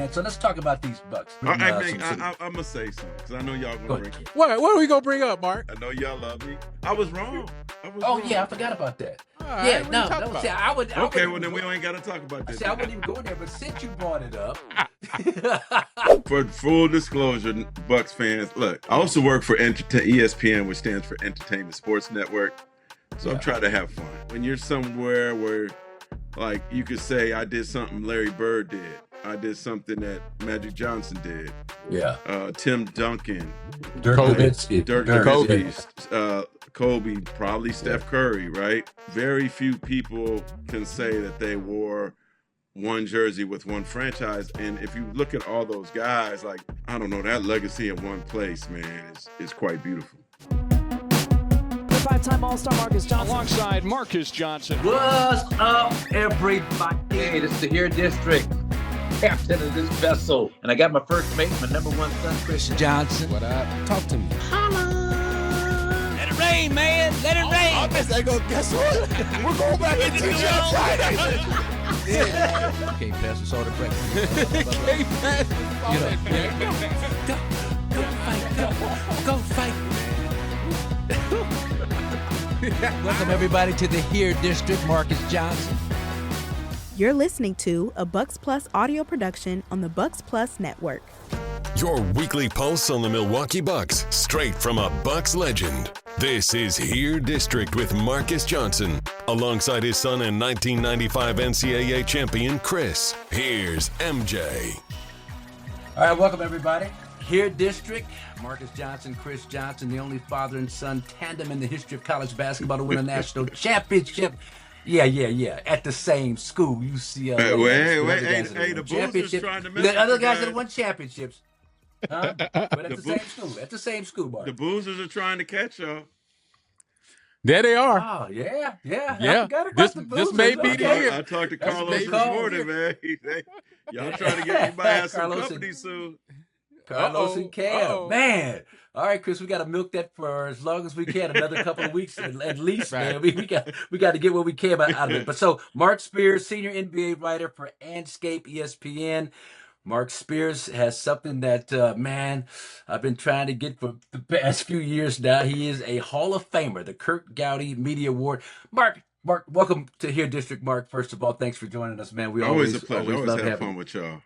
man. So let's talk about these Bucks. I'm gonna say something because I know y'all gonna bring. What are we gonna bring up, Marc? I know y'all love me. I was wrong. Yeah, I forgot about that. Right, yeah, no. See, I would. Okay, well then we ain't got to talk about that. See, I wouldn't even go there, but since you brought it up. For full disclosure, Bucks fans, look, I also work for ESPN, which stands for Entertainment Sports Network. So I'm trying to have fun. When you're somewhere where, like, you could say I did something Larry Bird did, I did something that Magic Johnson did. Yeah. Tim Duncan, Dirk Kobe, Kobe, probably Steph Curry, right? Very few people can say that they wore one jersey with one franchise. And if you look at all those guys, like, I don't know, that legacy in one place, man, is quite beautiful. Five-time All-Star Marques Johnson. Alongside Marques Johnson. What's up, everybody? Hey, this is the Here District, captain of this vessel. And I got my first mate, my number one son, Kris Johnson. What up? Talk to me. Let it rain, man. Let it rain. I guess I go, guess what? We're going back to teach on Friday. Can't pass the soda break. Can't pass Go fight. Welcome, everybody, to the Here District, Marques Johnson. You're listening to a Bucks Plus audio production on the Bucks Plus Network. Your weekly pulse on the Milwaukee Bucks, straight from a Bucks legend. This is Here District with Marques Johnson, alongside his son and 1995 NCAA champion, Kris. Here's MJ. All right, welcome, everybody. Here District, Marques Johnson, Kris Johnson, the only father and son tandem in the history of college basketball to win a national championship. Yeah. At the same school, UCLA. Hey, the Boozers trying to mess The other with guys you that won championships. Huh? But at the same school, Mark. The Boozers are trying to catch y'all. There they are. Oh, yeah. Yeah. I forgot about This may be the year. I talked to Carlos this morning, man. Y'all trying to get me by some company soon. Carlos and Cam. Man. All right, Kris, we got to milk that for as long as we can, another couple of weeks at least, right. Man. We got to get what we can out of it. But so, Marc Spears, senior NBA writer for Andscape, ESPN. Marc Spears has something that, man, I've been trying to get for the past few years now. He is a Hall of Famer, the Curt Gowdy Media Award. Marc, welcome to Here District, Marc. First of all, thanks for joining us, man. We always a pleasure. Always love having fun with y'all.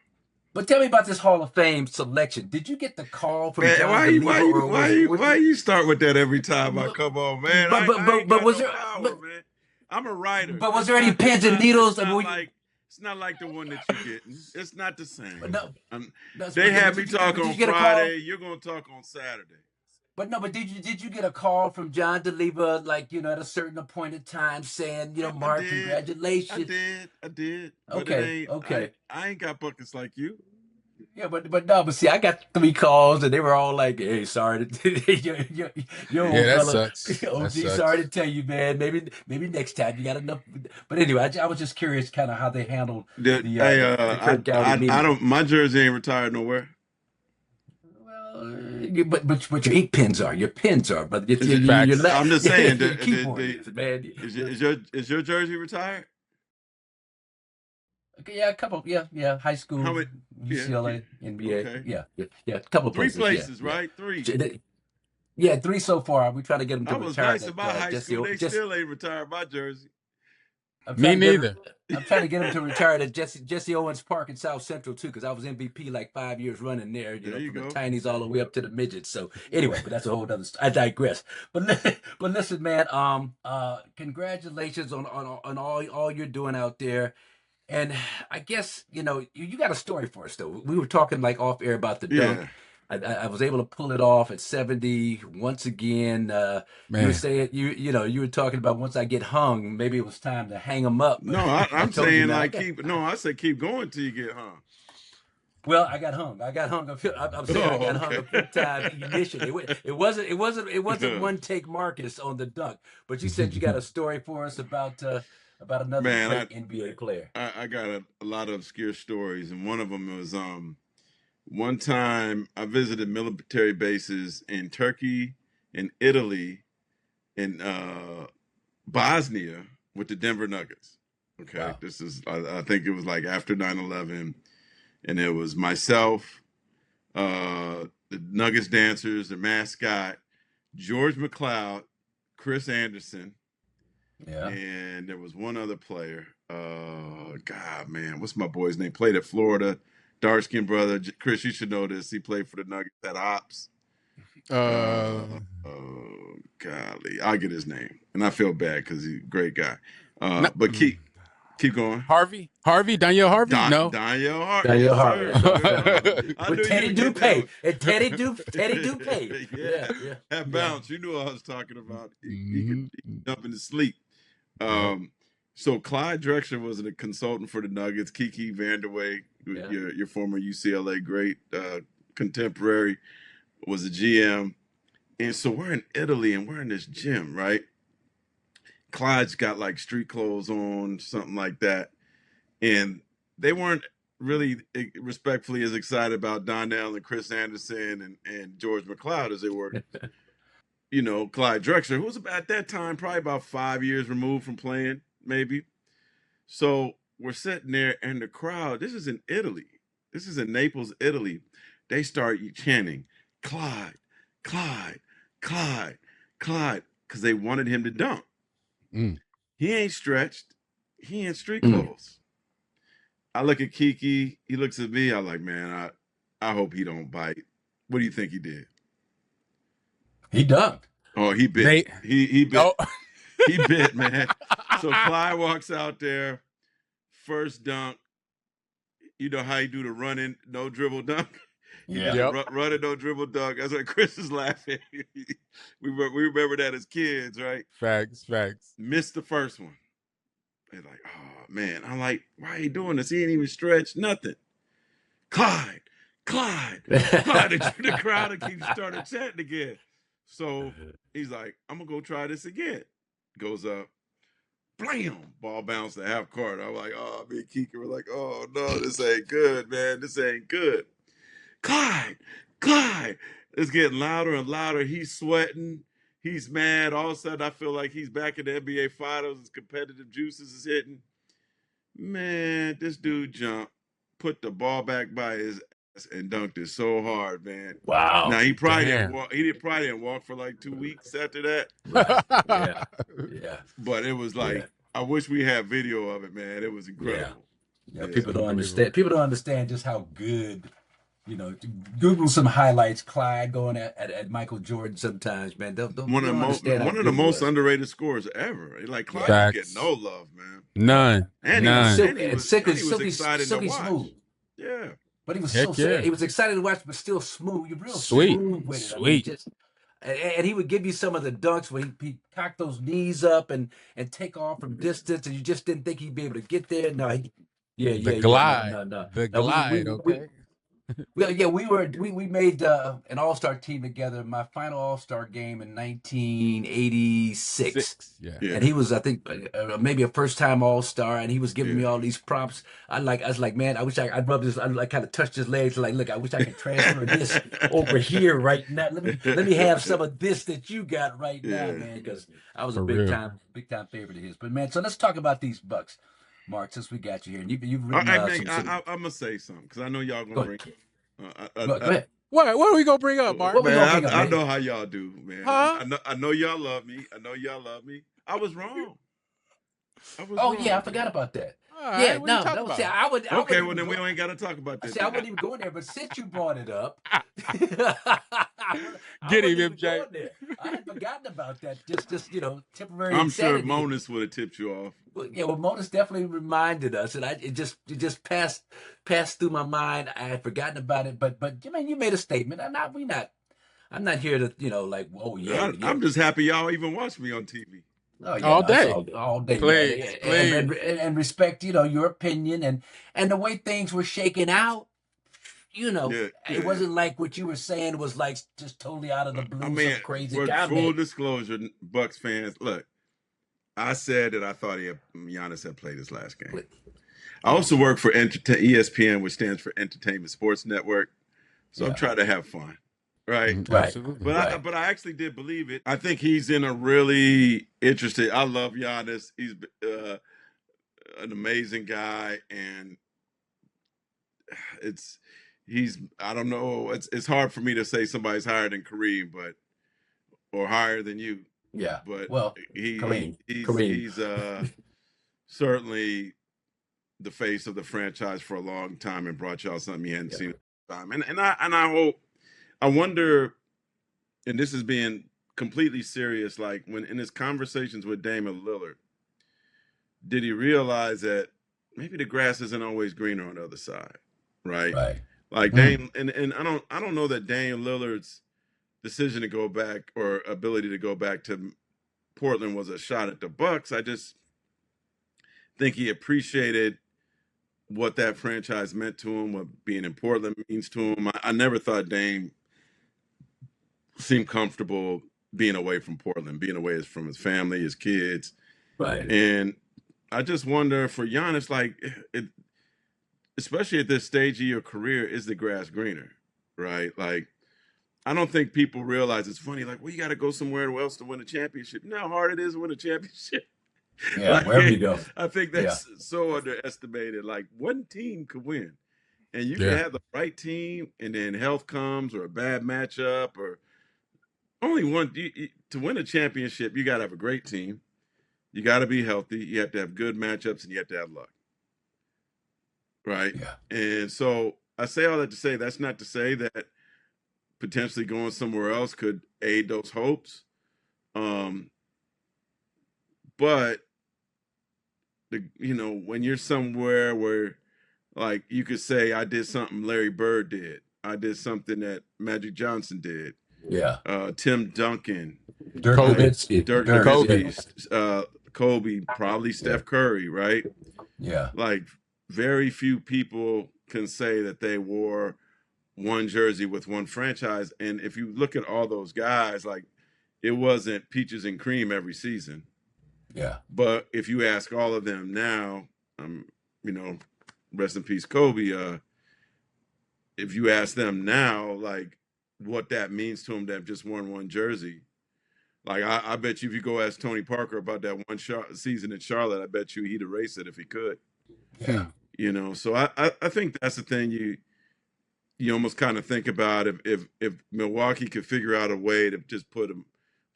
But tell me about this Hall of Fame selection. Did you get the call from John? Why you start with that every time I come on, man? But was there? Man. I'm a writer. But was there any pins and needles? It's not like the one that you're getting. It's not the same. But they had me talk on Friday. You're gonna talk on Saturday. But did you get a call from John to leave at a certain appointed time saying, Marc, congratulations? I did. Okay. I ain't got buckets like you. Yeah, but see, I got 3 calls and they were all like, "Hey, sorry to that sucks. OG, sorry to tell you, man. Maybe next time you got enough." But anyway, I was just curious, kind of how they handled the Curt Gowdy meeting. My jersey ain't retired nowhere. But your ink pins are. Your pins are. But I'm just saying. Man. Is your jersey retired? Yeah, a couple. Yeah. High school, UCLA, NBA. Okay. Yeah. A couple of places. 3 places, right? 3. Yeah, 3 so far. We try to get them to retire. I was nice about high school. They still ain't retired my jersey. Me neither. I'm trying to get him to retire at Jesse Owens Park in South Central too, because I was MVP like 5 years running there. From the tinies all the way up to the midgets. So anyway, but that's a whole other story. I digress. But listen, man. Congratulations on all you're doing out there. And I guess you got a story for us though. We were talking like off air about the dunk. I was able to pull it off at 70 once again. You were saying you were talking about once I get hung, maybe it was time to hang them up. No, I'm saying I said keep going till you get hung. Well, I got hung. I'm saying I got hung a few times initially. It wasn't one take Marcus on the dunk, but you said you got a story for us about another great NBA player. I got a lot of obscure stories, and one of them was one time I visited military bases in Turkey, in Italy, in Bosnia with the Denver Nuggets. Okay, wow. This is I think it was like after 9/11, and it was myself, the Nuggets dancers, the mascot, George McLeod, Chris Anderson, and there was one other player. God, man, what's my boy's name? Played at Florida, dark-skinned brother. Kris, you should know this. He played for the Nuggets at Ops. Golly, I'll get his name, and I feel bad because he's a great guy. But keep going. Harvey, Daniel Harvey. No, Daniel Harvey. Daniel Harvey. With Teddy Dupay. And Teddy Dupay. Yeah. That bounce, you knew what I was talking about. He could jump into sleep. So Clyde Drexler was a consultant for the Nuggets. Kiki Vanderway, your former UCLA great contemporary, was a GM. And so we're in Italy and we're in this gym, right? Clyde's got like street clothes on, something like that. And they weren't really respectfully as excited about Donnell and Chris Anderson and George McLeod as they were, Clyde Drexler, who was at that time probably about 5 years removed from playing, maybe. So we're sitting there and the crowd, this is in Italy. This is in Naples, Italy. They start chanting, Clyde, Clyde, Clyde, Clyde, because they wanted him to dunk. He ain't stretched. He ain't street clothes. I look at Kiki. He looks at me. I'm like, man, I hope he don't bite. What do you think he did? He dunked. Oh, he bit. He bit. Oh. He bit, man. So Clyde walks out there. First dunk. You know how you do the running, no dribble dunk? Yeah. Running, no dribble dunk. That's why Kris is laughing. we remember that as kids, right? Facts. Missed the first one. They're like, oh, man. I'm like, why are you doing this? He ain't even stretched, nothing. Clyde. The crowd started chanting again. So he's like, I'm going to go try this again. Goes up. Blam! Ball bounced to half court. I'm like, oh, me and Kiki were like, oh, no, this ain't good, man. This ain't good. Clyde. It's getting louder and louder. He's sweating. He's mad. All of a sudden, I feel like he's back in the NBA Finals. His competitive juices is hitting. Man, this dude jumped, put the ball back by his ass, and dunked it so hard, man. Wow. Now, he probably didn't walk for like 2 weeks after that. Right. Yeah. But it was like, I wish we had video of it, man. It was incredible. Yeah. People don't understand. People don't understand just how good. Google some highlights. Clyde going at Michael Jordan sometimes, man. One of the most underrated scorers ever. Like Clyde get no love, man. None. And he was silky smooth. Yeah. But he was he was excited to watch, but still smooth. You're real sweet with it. Sweet. And he would give you some of the dunks where he cocked those knees up and take off from distance, and you just didn't think he'd be able to get there. No, the glide. No. The glide. Okay. We made an all-star team together. My final all-star game in 1986. And he was, I think, maybe a first-time all-star, and he was giving me all these prompts. I was like, man, I wish I'd rub this. I'd kind of touch his legs, like, look, I wish I could transfer this over here right now. Let me have some of this that you got right now, man, because I was a big time favorite of his. But man, so let's talk about these Bucks. Marc, since we got you here, and you've written I'm gonna say something because I know y'all gonna bring. Go ahead. What are we gonna bring up, Marc? Man, I know how y'all do, man. Huh? I know y'all love me. I was wrong. Yeah, I forgot about that. Right, I would. Okay, well then we ain't got to talk about that. I wouldn't even go in there, but since you brought it up, get him, MJ. I had forgotten about that. Just temporary. I'm insanity. sure Monis would have tipped you off. Well, Monis definitely reminded us, and it just passed through my mind. I had forgotten about it, but you made a statement. I'm not here to I'm just happy y'all even watch me on TV. Oh, yeah, all day. Please. And respect, your opinion and the way things were shaking out. It wasn't like what you were saying was like just totally out of the blue, some crazy comment. Full disclosure, Bucks fans, look, I said that I thought Giannis had played his last game. I also work for ESPN, which stands for Entertainment Sports Network. So I'm trying to have fun. Right. Absolutely. But I actually did believe it. I think he's in a really interesting. I love Giannis. He's an amazing guy, and I don't know. It's hard for me to say somebody's higher than Kareem, or higher than you. Yeah. But well, Kareem. he's certainly the face of the franchise for a long time and brought y'all something you hadn't seen at the time. And I wonder, and this is being completely serious, like when in his conversations with Damian Lillard, did he realize that maybe the grass isn't always greener on the other side, right? Right. Like Dame, and I don't know that Damian Lillard's decision to go back or ability to go back to Portland was a shot at the Bucks. I just think he appreciated what that franchise meant to him, what being in Portland means to him. I never thought Dame seemed comfortable being away from Portland, being away from his family, his kids. Right. And I just wonder for Giannis, like, especially at this stage of your career, is the grass greener, right? Like, I don't think people realize it's funny. Like, well, you got to go somewhere else to win a championship. You know how hard it is to win a championship? Yeah, like, wherever you go. I think that's so underestimated. Like, one team could win. And you can have the right team, and then health comes or a bad matchup or only one. To win a championship, you got to have a great team. You got to be healthy. You have to have good matchups, and you have to have luck. Right? Yeah. And so I say all that to say that's not to say that potentially going somewhere else could aid those hopes. But when you're somewhere where, like, you could say, I did something Larry Bird did. I did something that Magic Johnson did. Yeah. Tim Duncan. Dirk Nowitzki. Kobe, probably Steph Curry, right? Yeah. Like, very few people can say that they wore one jersey with one franchise. And if you look at all those guys, like, it wasn't peaches and cream every season. Yeah. But if you ask all of them now, rest in peace, Kobe. If you ask them now, like, what that means to them that have just worn one jersey, like, I bet you if you go ask Tony Parker about that one season in Charlotte, I bet you he'd erase it if he could. Yeah. So I think that's the thing you almost kind of think about if Milwaukee could figure out a way to just put him,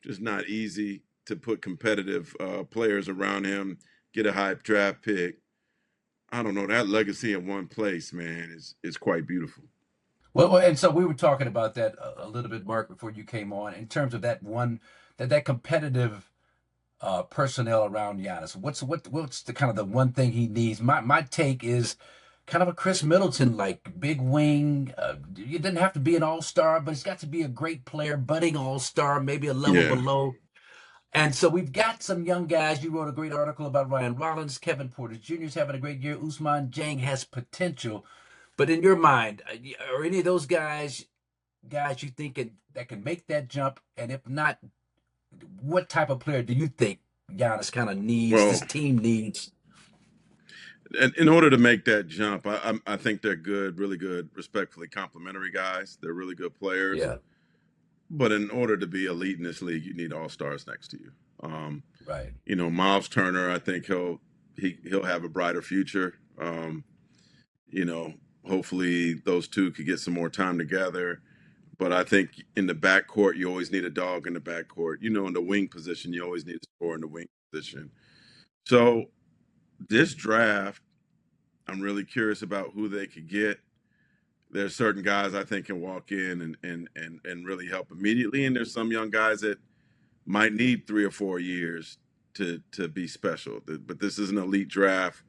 just not easy to put competitive players around him, get a high draft pick. I don't know, that legacy in one place, man, is quite beautiful. Well, and so we were talking about that a little bit, Marc, before you came on, in terms of that competitive personnel around Giannis. What's the kind of the one thing he needs? My take is kind of a Chris Middleton, like, big wing. It doesn't have to be an all-star, but it's got to be a great player, budding all-star, maybe a level below. And so we've got some young guys. You wrote a great article about Ryan Rollins. Kevin Portis Jr. is having a great year. Ousmane Dieng has potential. But in your mind, are any of those guys you think that can make that jump? And if not, what type of player do you think Giannis kind of needs, this team needs? In order to make that jump, I think they're good, really good, respectfully complimentary guys. They're really good players. Yeah. But in order to be elite in this league, you need all-stars next to you. Right. Myles Turner, I think he'll have a brighter future. Hopefully those two could get some more time together. But I think in the backcourt, you always need a dog in the backcourt. In the wing position, you always need a scorer in the wing position. So this draft, I'm really curious about who they could get. There's certain guys I think can walk in and really help immediately. And there's some young guys that might need 3 or 4 years to be special. But this is an elite draft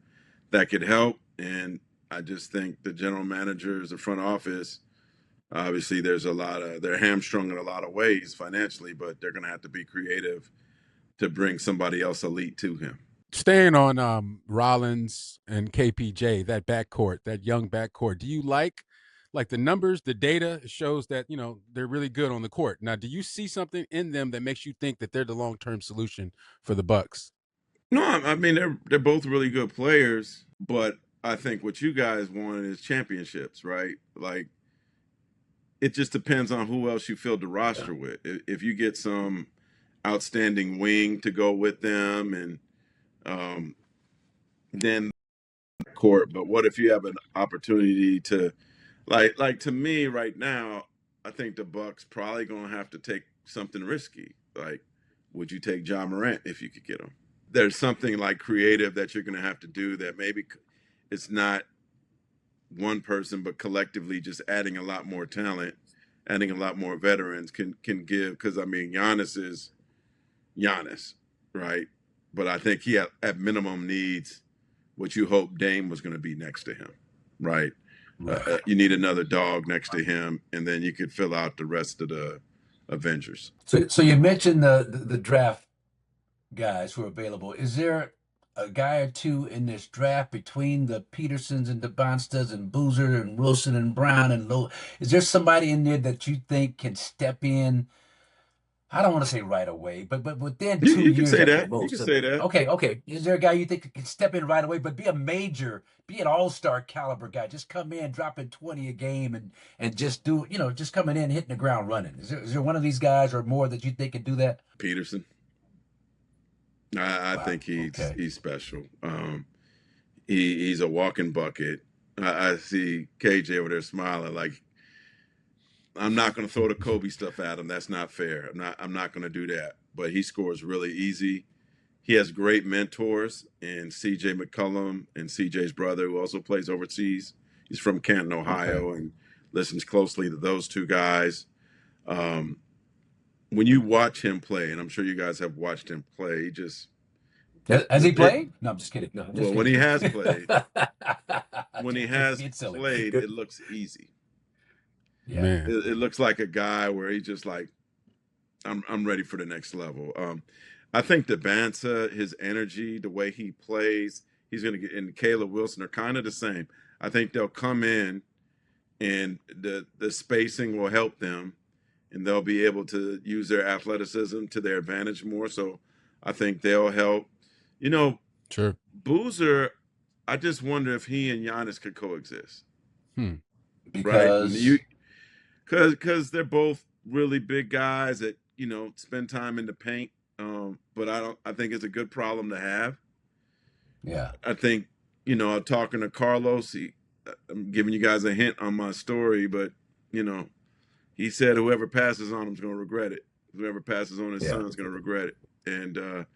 that could help. And I just think the general managers, the front office, obviously they're hamstrung in a lot of ways financially, but they're going to have to be creative to bring somebody else elite to him. Staying on Rollins and KPJ, that backcourt, that young backcourt, do you like the numbers, the data shows that, they're really good on the court. Now, do you see something in them that makes you think that they're the long-term solution for the Bucks? No, I mean, they're both really good players, but I think what you guys want is championships, right? Like, it just depends on who else you fill the roster with. If you get some outstanding wing to go with them, and then backcourt, but what if you have an opportunity to, like to me right now, I think the Bucks probably going to have to take something risky. Like, would you take John Morant if you could get him? There's something like creative that you're going to have to do that maybe it's not one person, but collectively just adding a lot more talent, adding a lot more veterans can give. Because, I mean, Giannis is Giannis, right? But I think he at minimum needs what you hope Dame was going to be next to him, right? You need another dog next to him, and then you could fill out the rest of the Avengers. So you mentioned the draft guys who are available. Is there a guy or two in this draft between the Petersons and the Bonstas and Boozer and Wilson and Brown and Lowe? Is there somebody in there that you think can step in? I don't want to say right away, but within 2 years. You can say that. You can say that. Okay. Is there a guy you think can step in right away, but be an all-star caliber guy? Just come in, dropping 20 a game, and just do, just coming in, hitting the ground running. Is there one of these guys or more that you think can do that? Peterson. I think he's special. He's a walking bucket. I see KJ over there smiling like, I'm not going to throw the Kobe stuff at him. That's not fair. I'm not going to do that. But he scores really easy. He has great mentors in C.J. McCollum and C.J.'s brother, who also plays overseas. He's from Canton, Ohio, and listens closely to those two guys. When you watch him play, and I'm sure you guys have watched him play, he just has he played? No, I'm just kidding. No, when he has played, it looks easy. Yeah. Man. It looks like a guy where he's just like, I'm ready for the next level. I think the Bansa, his energy, the way he plays, he's going to get, and Caleb Wilson are kind of the same. I think they'll come in and the spacing will help them, and they'll be able to use their athleticism to their advantage more. So I think they'll help. Sure. Boozer, I just wonder if he and Giannis could coexist. Because... Right? Because they're both really big guys that, spend time in the paint. But I think it's a good problem to have. Yeah. I think, I'm talking to Carlos. I'm giving you guys a hint on my story, but, he said whoever passes on him is going to regret it. Whoever passes on his son is going to regret it. And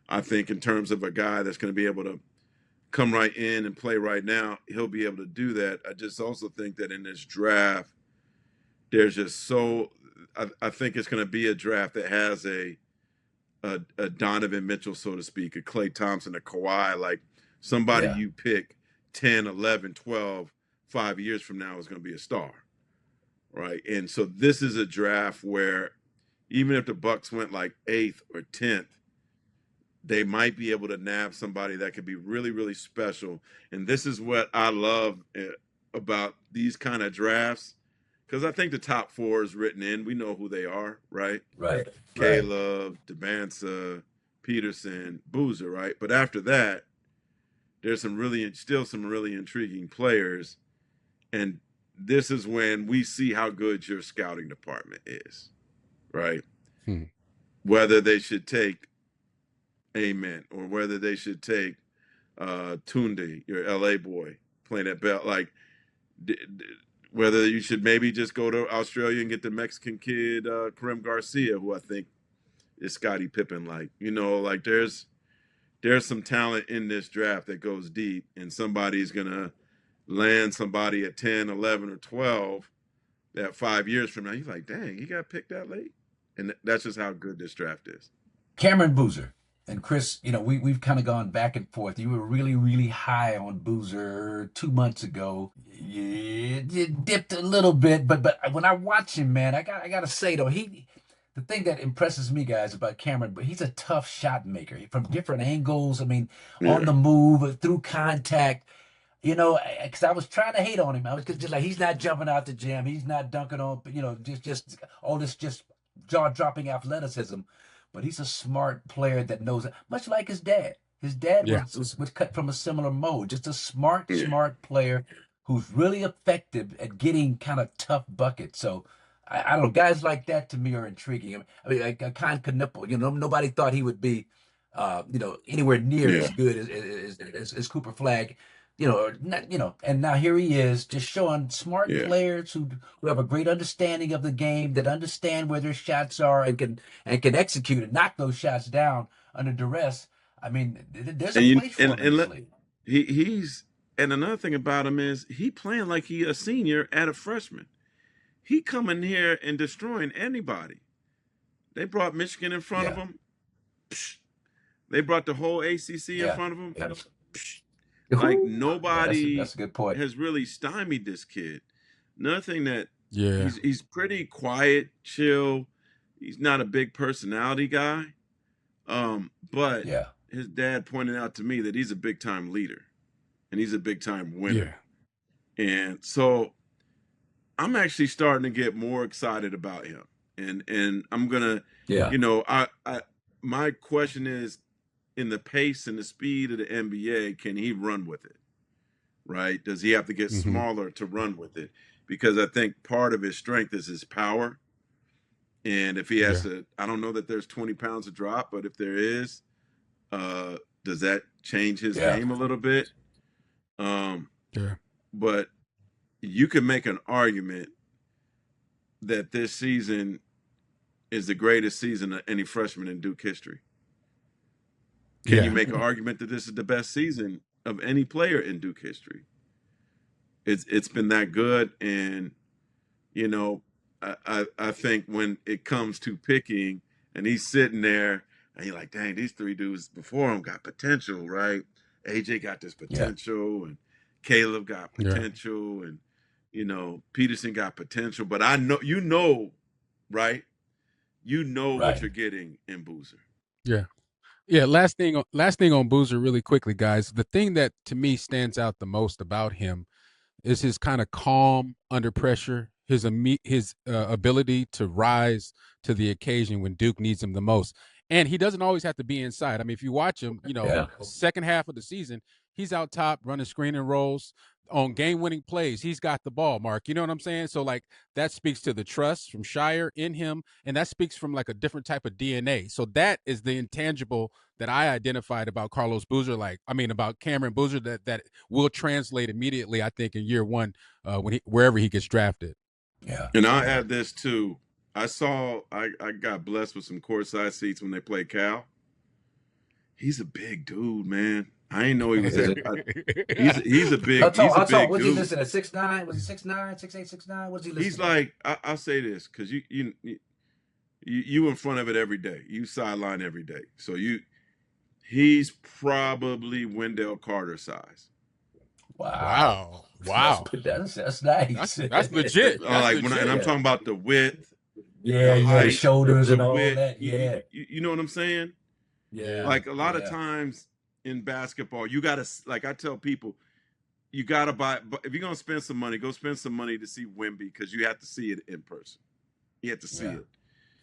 I think in terms of a guy that's going to be able to come right in and play right now, he'll be able to do that. I just also think that in this draft, there's just I think it's going to be a draft that has a Donovan Mitchell, so to speak, a Klay Thompson, a Kawhi, like somebody you pick 10, 11, 12, 5 years from now is going to be a star, right? And so this is a draft where even if the Bucks went like 8th or 10th, they might be able to nab somebody that could be really, really special. And this is what I love about these kind of drafts. Because I think the top 4 is written in. We know who they are, right? Right. Caleb, Debansa, Peterson, Boozer, right? But after that, there's still some really intriguing players. And this is when we see how good your scouting department is, right? Whether they should take Amen or whether they should take Tunde, your LA boy, playing at Bell. Like, whether you should maybe just go to Australia and get the Mexican kid, Karim Garcia, who I think is Scottie Pippen. Like, like there's some talent in this draft that goes deep, and somebody's going to land somebody at 10, 11, or 12 that 5 years from now, you're like, dang, he got picked that late? And that's just how good this draft is. Cameron Boozer. And Kris, we've kind of gone back and forth. You were really, really high on Boozer 2 months ago. You dipped a little bit, but when I watch him, man, I gotta say though, the thing that impresses me, guys, about Cameron, but he's a tough shot maker from different angles. I mean, on the move, through contact. Because I was trying to hate on him. I was just like, he's not jumping out the gym, he's not dunking on, just all this just jaw-dropping athleticism. But he's a smart player that knows it, much like his dad. His dad was cut from a similar mold. Just a smart player who's really effective at getting kind of tough buckets. So I don't know. Guys like that to me are intriguing. I mean, like Con Knipple, nobody thought he would be, anywhere near as good as Cooper Flagg. and now here he is just showing smart Yeah. players who have a great understanding of the game, that understand where their shots are and can execute and knock those shots down under duress. I mean, there's a place for him in this league. He's and another thing about him is he playing like he a senior at a freshman. He coming here and destroying anybody. They brought Michigan in front of him. Psh. They brought the whole ACC in front of him. Yeah. Like nobody that's a good point. has really stymied this kid. Another thing that Yeah. he's pretty quiet, chill. He's not a big personality guy. But his dad pointed out to me that he's a big time leader and he's a big time winner. Yeah. And so I'm actually starting to get more excited about him. And I'm gonna, my question is, in the pace and the speed of the NBA, can he run with it? Right? Does he have to get smaller to run with it? Because I think part of his strength is his power. And if he has to, I don't know that there's 20 pounds of drop, but if there is, does that change his game a little bit? But you can make an argument that this season is the greatest season of any freshman in Duke history. Can you make an argument that this is the best season of any player in Duke history? It's been that good, and I think when it comes to picking, and he's sitting there, and you're like, dang, these three dudes before him got potential, right? AJ got this potential, and Caleb got potential, and Peterson got potential. But I know, right? What you're getting in Boozer. Yeah. Yeah, last thing on Boozer really quickly, guys. The thing that to me stands out the most about him is his kind of calm under pressure, his ability to rise to the occasion when Duke needs him the most. And he doesn't always have to be inside. I mean, if you watch him, second half of the season, he's out top running screen and rolls on game-winning plays. He's got the ball, Marc. You know what I'm saying? So, like, that speaks to the trust from Shire in him, and that speaks from, like, a different type of DNA. So that is the intangible that I identified about Carlos Boozer, about Cameron Boozer, that will translate immediately, I think, in year one wherever he gets drafted. Yeah. And I'll add this, too. I got blessed with some courtside seats when they played Cal. He's a big dude, man. I didn't know he was that. He's a big. How tall? Dude. Was he listed at 6'9"? Was he 6'9", 6'8", 6'9"? Was he listed? He's like, I'll say this because you in front of it every day. You sideline every day. So he's probably Wendell Carter size. Wow. That's nice. That's legit. And I'm talking about the width. Yeah, the shoulders and all that. Yeah. You know what I'm saying? Yeah. Like a lot of times in basketball, you gotta, like I tell people, you gotta buy. If you're gonna spend some money, go spend some money to see Wemby because you have to see it in person. You have to see it.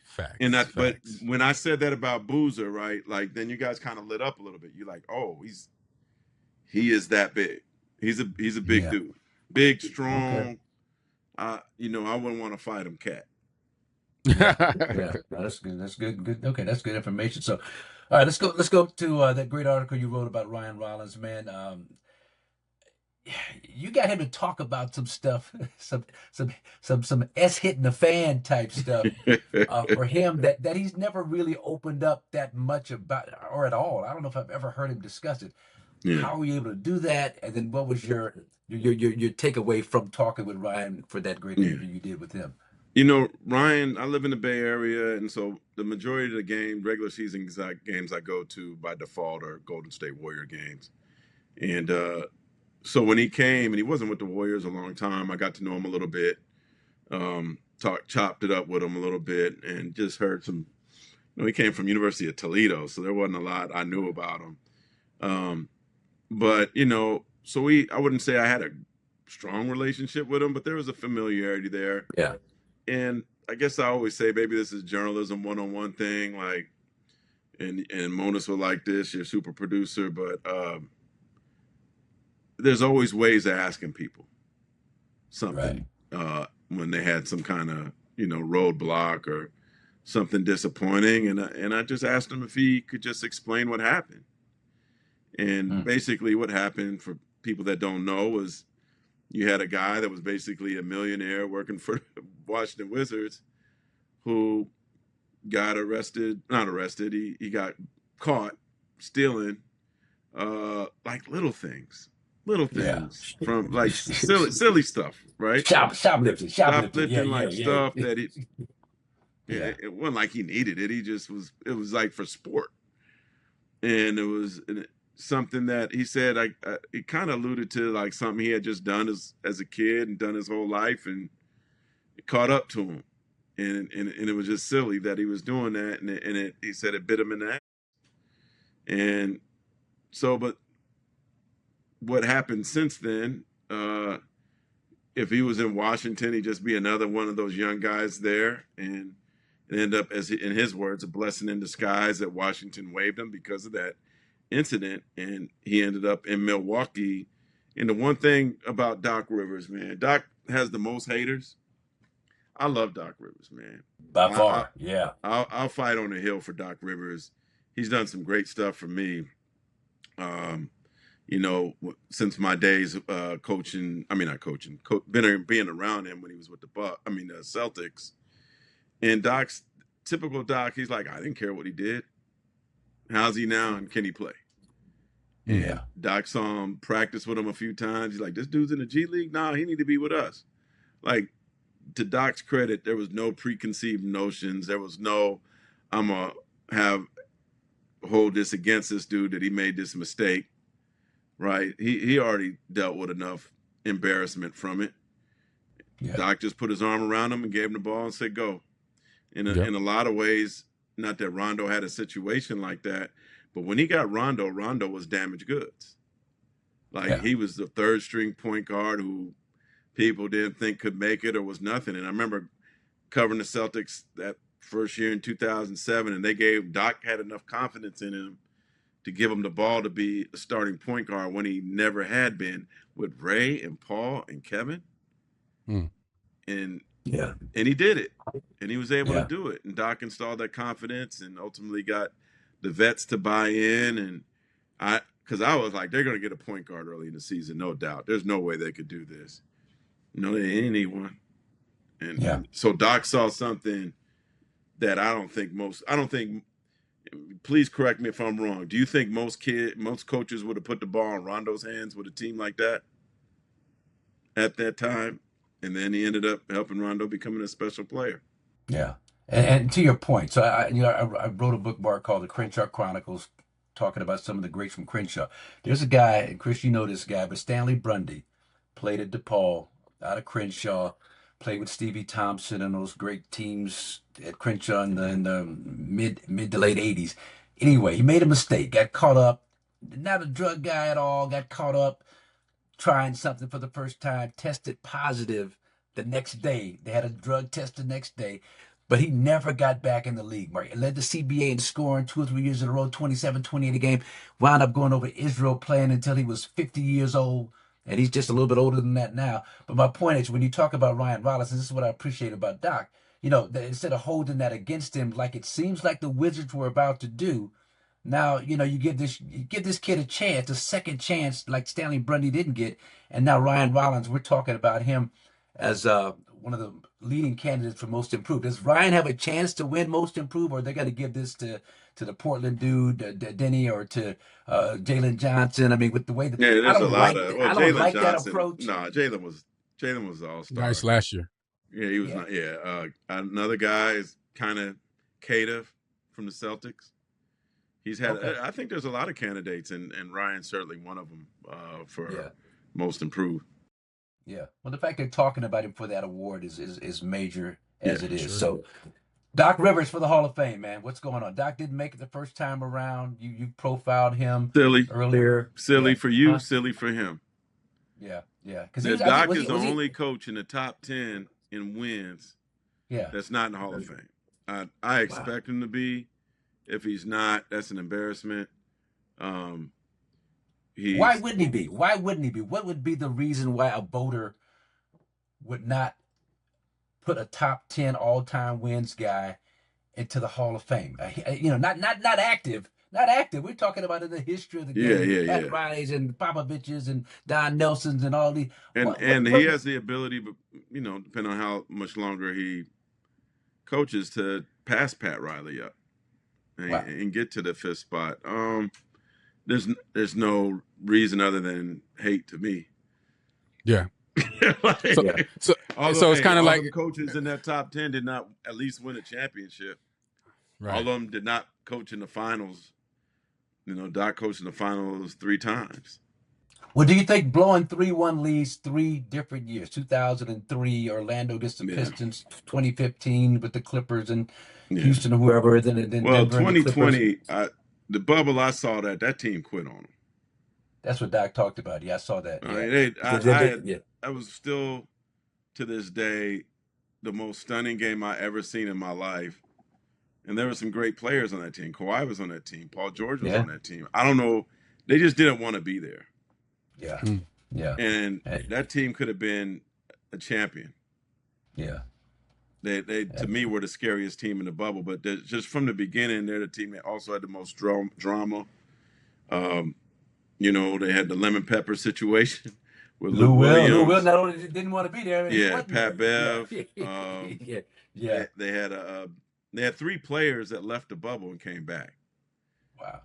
Facts. But when I said that about Boozer, right? Like then you guys kind of lit up a little bit. You're like, oh, he is that big. He's a big dude, big, strong. Okay. I wouldn't want to fight him, cat. That's good. That's good. Good. Okay, that's good information. So, all right, let's go to that great article you wrote about Ryan Rollins, man. You got him to talk about some stuff, some S hitting the fan type stuff for him that he's never really opened up that much about or at all. I don't know if I've ever heard him discuss it. Yeah. How were you able to do that? And then what was your takeaway from talking with Ryan for that great interview you did with him? Ryan, I live in the Bay Area, and so the majority of the regular season games I go to by default are Golden State Warrior games. And so when he came, and he wasn't with the Warriors a long time, I got to know him a little bit, chopped it up with him a little bit, and just heard some, he came from University of Toledo, so there wasn't a lot I knew about him. But, so I wouldn't say I had a strong relationship with him, but there was a familiarity there. Yeah. And I guess I always say, maybe this is journalism 101 thing, like, and Monas will like this, you're a super producer, but there's always ways of asking people something when they had some kind of, roadblock or something disappointing. And I just asked him if he could just explain what happened. And basically what happened for people that don't know, was you had a guy that was basically a millionaire working for the Washington Wizards who got not arrested. He got caught stealing like little things from like silly stuff, right? Shoplifting, stuff that it wasn't like he needed it. It was like for sport. And it was something that he said, it kind of alluded to like something he had just done as a kid and done his whole life, and it caught up to him. And it was just silly that he was doing that. And he said it bit him in the ass. And so, but what happened since then, if he was in Washington, he'd just be another one of those young guys there, and it ended up, as in his words, a blessing in disguise that Washington waived him because of that incident, and he ended up in Milwaukee. And the one thing about Doc Rivers, man, Doc has the most haters. I love Doc Rivers, man. By far, yeah. I'll fight on the hill for Doc Rivers. He's done some great stuff for me. Since my days being around him when he was with the Celtics. And typical Doc, he's like, I didn't care what he did. How's he now, and can he play? Yeah. And Doc saw him practice with him a few times. He's like, this dude's in the G League? Nah, he need to be with us. Like, to Doc's credit, there was no preconceived notions. There was no, I'm going to hold this against this dude that he made this mistake. Right? He already dealt with enough embarrassment from it. Yeah. Doc just put his arm around him and gave him the ball and said, go. In a lot of ways, not that Rondo had a situation like that, but when he got Rondo was damaged goods. Like, he was the third string point guard who people didn't think could make it or was nothing. And I remember covering the Celtics that first year in 2007, and Doc had enough confidence in him to give him the ball to be a starting point guard when he never had been, with Ray and Paul and Kevin. And he did it, and he was able to do it. And Doc installed that confidence and ultimately got the vets to buy in. And because I was like, they're going to get a point guard early in the season, no doubt. There's no way they could do this. No, they didn't need one. And so Doc saw something that I don't think, please correct me if I'm wrong. Do you think most coaches would have put the ball in Rondo's hands with a team like that at that time? And then he ended up helping Rondo becoming a special player. Yeah. And to your point, so I wrote a book, Marc, called The Crenshaw Chronicles, talking about some of the greats from Crenshaw. There's a guy, and Kris, you know this guy, but Stanley Brundy played at DePaul out of Crenshaw, played with Stevie Thompson and those great teams at Crenshaw in the mid to late 80s. Anyway, he made a mistake, got caught up, not a drug guy at all, got caught up trying something for the first time, tested positive the next day. They had a drug test the next day, but he never got back in the league, Marc. He led the CBA in scoring 2 or 3 years in a row, 27, 28 a game, wound up going over to Israel playing until he was 50 years old, and he's just a little bit older than that now. But my point is, when you talk about Ryan Rollins, and this is what I appreciate about Doc, instead of holding that against him like it seems like the Wizards were about to do, now, you give this kid a chance, a second chance, like Stanley Brundy didn't get. And now Ryan Rollins, we're talking about him as one of the leading candidates for most improved. Does Ryan have a chance to win most improved, or are they going to give this to the Portland dude, Denny, or to Jalen Johnson? I mean, with the way that I don't like that approach. No, Jalen was all-star. Nice last year. Yeah, he was not. Yeah, another guy is kind of Kata from the Celtics. He's had. Okay. I think there's a lot of candidates, and Ryan's certainly one of them for most improved. Yeah. Well, the fact they're talking about him for that award is major as it is. Sure. So, Doc Rivers for the Hall of Fame, man. What's going on? Doc didn't make it the first time around. You profiled him earlier. Silly for you, silly for him. Yeah. Because Doc is the only coach in the top 10 in wins. Yeah. That's not in the Hall of Fame. I expect him to be. If he's not, that's an embarrassment. Why wouldn't he be? What would be the reason why a voter would not put a top 10 all-time wins guy into the Hall of Fame? Not active, Not active. We're talking about in the history of the game. Pat Rileys and Popoviches and Don Nelsons and all these. And he has the ability, but depending on how much longer he coaches, to pass Pat Riley up and get to the 5th spot. There's no reason other than hate to me. Yeah. So it's kind of like coaches in that top 10 did not at least win a championship. Right. All of them did not coach in the finals. Doc coached in the finals 3 times. Well, do you think blowing 3-1 leads 3 different years? 2003, Orlando against the Pistons. 2015 with the Clippers and Houston or whoever. Then well, 2020, the bubble I saw that team quit on them. That's what Doc talked about. Yeah, I saw that. I was still, to this day, the most stunning game I ever seen in my life. And there were some great players on that team. Kawhi was on that team. Paul George was on that team. I don't know. They just didn't want to be there. Yeah. Yeah. And that team could have been a champion. Yeah. They to me, were the scariest team in the bubble. But just from the beginning, they're the team that also had the most drama. They had the lemon pepper situation with Lou Williams. Lou Williams not only didn't want to be there. Pat Bev. They had 3 players that left the bubble and came back. Wow.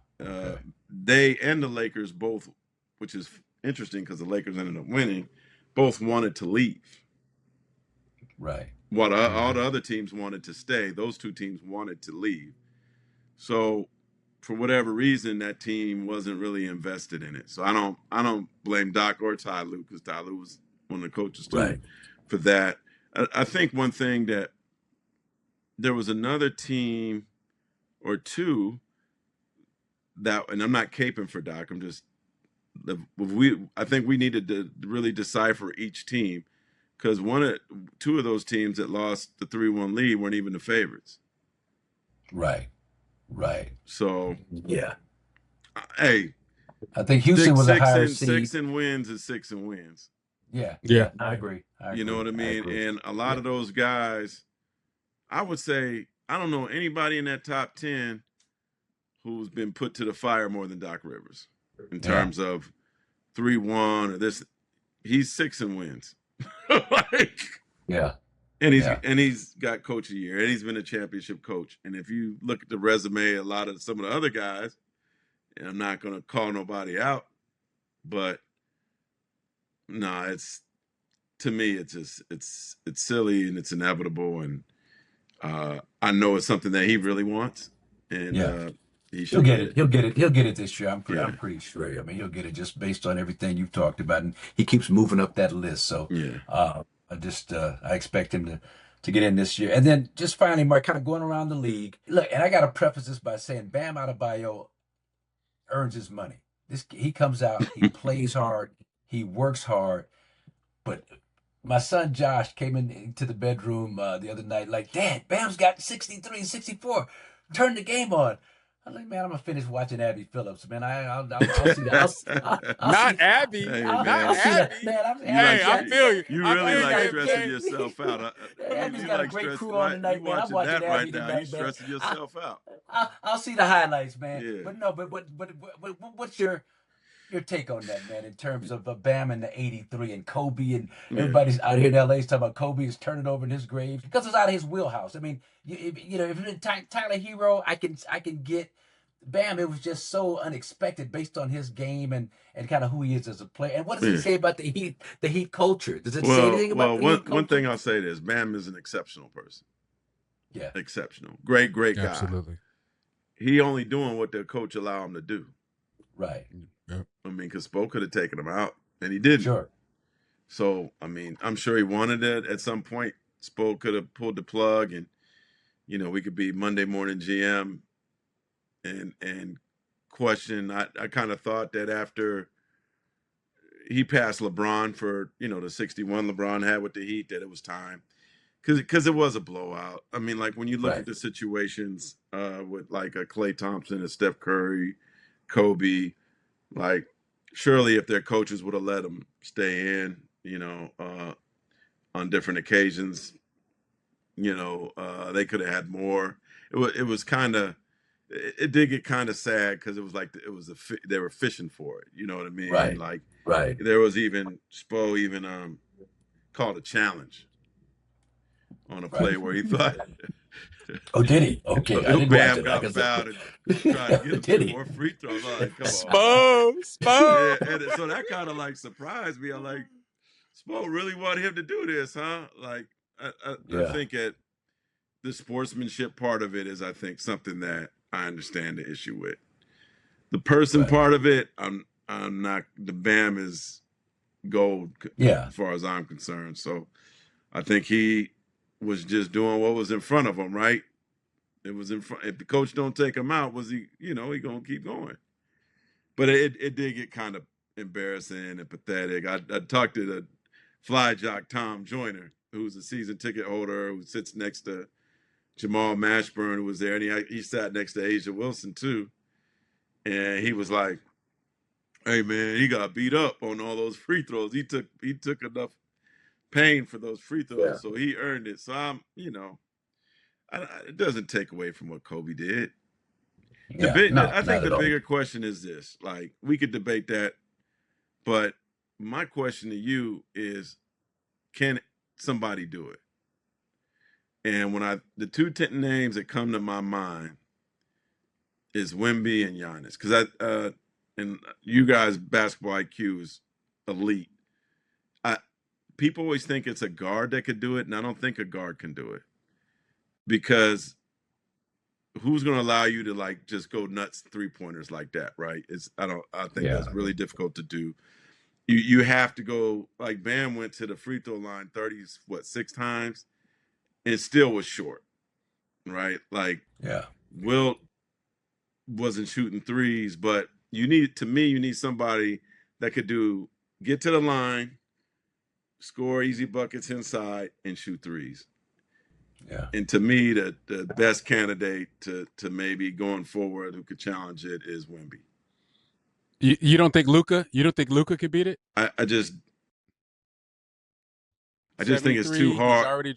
They and the Lakers both, which is interesting because the Lakers ended up winning, both wanted to leave. Right. What all the other teams wanted to stay. Those 2 teams wanted to leave. So, for whatever reason, that team wasn't really invested in it. So I don't blame Doc or Ty Lue, because Ty Lue was one of the coaches too, for that. I think one thing that there was another team or 2 that, and I'm not caping for Doc, I think we needed to really decipher each team, because 2 of those teams that lost the 3-1 lead weren't even the favorites. Right. So hey, I think Houston was a higher seed. 6 and wins is 6 and wins. Yeah. I agree. You know what I mean? And a lot of those guys, I would say, I don't know anybody in that top 10 who's been put to the fire more than Doc Rivers in terms of 3-1 or this. He's 6 and wins. And he's got coach of the year, and he's been a championship coach. And if you look at the resume, some of the other guys, and I'm not going to call nobody out, but to me, it's silly and it's inevitable. And I know it's something that he really wants, and he'll get it. He'll get it this year. I'm pretty sure. I mean, he'll get it just based on everything you've talked about, and he keeps moving up that list. So I expect him to get in this year. And then just finally, Marc, kind of going around the league. Look, and I got to preface this by saying Bam Adebayo earns his money. He comes out, he plays hard, he works hard. But my son Josh came into the bedroom the other night like, Dad, Bam's got 63, 64. Turn the game on. I'm like, man, I'm gonna finish watching Abby Phillips, man. I'll see that. Not Abby. Not Abby. I feel you. You really like stressing yourself out. Abby's got a great crew on tonight, man. I'm watching that Abby right now. tonight, You're stressing yourself out. I'll see the highlights, man. Yeah. But no, but what's your take on that, man, in terms of Bam and the 83 and Kobe, and everybody's out here in LA is talking about Kobe is turning over in his grave because it's out of his wheelhouse. I mean, if it's Tyler Hero, I can get. Bam, it was just so unexpected based on his game and kind of who he is as a player. And what does he say about the Heat culture? Does it say anything about the Heat culture? One thing I'll say is Bam is an exceptional person. Yeah. Exceptional. Great guy. Absolutely. He only doing what the coach allow him to do. Right. Yep. I mean, because Spo could have taken him out, and he didn't. Sure. So, I mean, I'm sure he wanted it at some point. Spo could have pulled the plug, and, we could be Monday morning GM and question. I kind of thought that after he passed LeBron for, the 61 LeBron had with the Heat, that it was time. Because it was a blowout. I mean, like, when you look at the situations with, like, a Klay Thompson and Steph Curry, Kobe, like, surely if their coaches would have let them stay in, on different occasions, they could have had more. It was kind of, it did get kind of sad because it was like they were fishing for it. You know what I mean? Right. Like, right. There was even Spo even called a challenge on a play where he thought. Oh, did he? Okay, I didn't Bam watch it. got fouled and tried to get him 2 more free throws. I'm like, come Spo. on. Yeah, and so that kind of like surprised me. I'm like, Spo really wanted him to do this, huh? Like, I think at the sportsmanship part of it is, I think, something that I understand the issue with. The person part of it, I'm not. The Bam is gold, as far as I'm concerned. So I think he was just doing what was in front of him, right? It was in front. If the coach don't take him out, was he? He gonna keep going. But it did get kind of embarrassing and pathetic. I talked to the fly jock Tom Joyner, who's a season ticket holder, who sits next to Jamal Mashburn, who was there, and he sat next to Asia Wilson too. And he was like, "Hey man, he got beat up on all those free throws. He took enough pain for those free throws, so he earned it." So it doesn't take away from what Kobe did. I think the bigger question is this: like, we could debate that, but my question to you is, can somebody do it? And the two names that come to my mind is Wemby and Giannis, because and you guys' basketball IQ is elite. People always think it's a guard that could do it, and I don't think a guard can do it, because who's going to allow you to like just go nuts 3-pointers like that, right? I think that's really difficult to do. You have to go, like Bam went to the free throw line 6 times, and still was short, right? Like, Wilt wasn't shooting threes, but you need somebody that could get to the line, score easy buckets inside, and shoot threes. Yeah. And to me, the best candidate to maybe going forward who could challenge it is Wemby. You don't think Luka? You don't think Luka could beat it? I just think it's too hard. He's already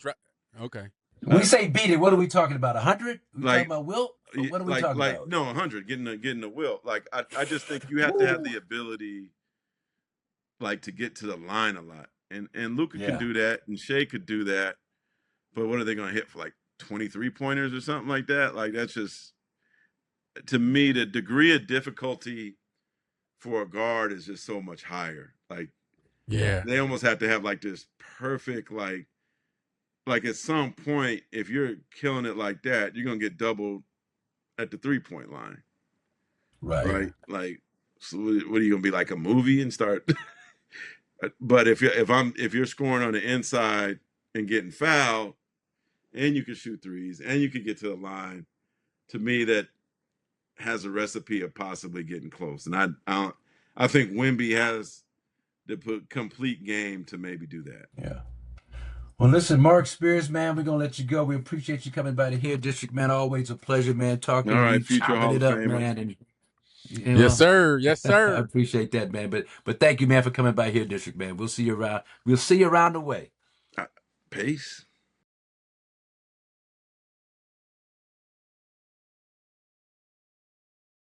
okay. When we say beat it, what are we talking about? 100? We talking about Wilt? What are we talking about? No, 100. Getting the Wilt. Like, I just think you have to have the ability, like, to get to the line a lot. And Luka can do that, and Shea could do that. But what are they going to hit for, like 23 pointers or something like that? Like, that's just, to me, the degree of difficulty for a guard is just so much higher. Like, they almost have to have like this perfect, like at some point, if you're killing it like that, you're going to get doubled at the 3-point line. Right. Like, so what are you going to be, like a movie and start? But if you're scoring on the inside and getting fouled, and you can shoot threes, and you can get to the line, to me that has a recipe of possibly getting close. And I think Wemby has the complete game to maybe do that. Yeah. Well, listen, Marc Spears, man, we're gonna let you go. We appreciate you coming by to here, District, man. Always a pleasure, man. Talking to you, future Hall it of up, Famer. man. And yes, sir. Yes, sir. I appreciate that, man. But thank you, man, for coming by here, District, man. We'll see you around. We'll see you around the way. Peace.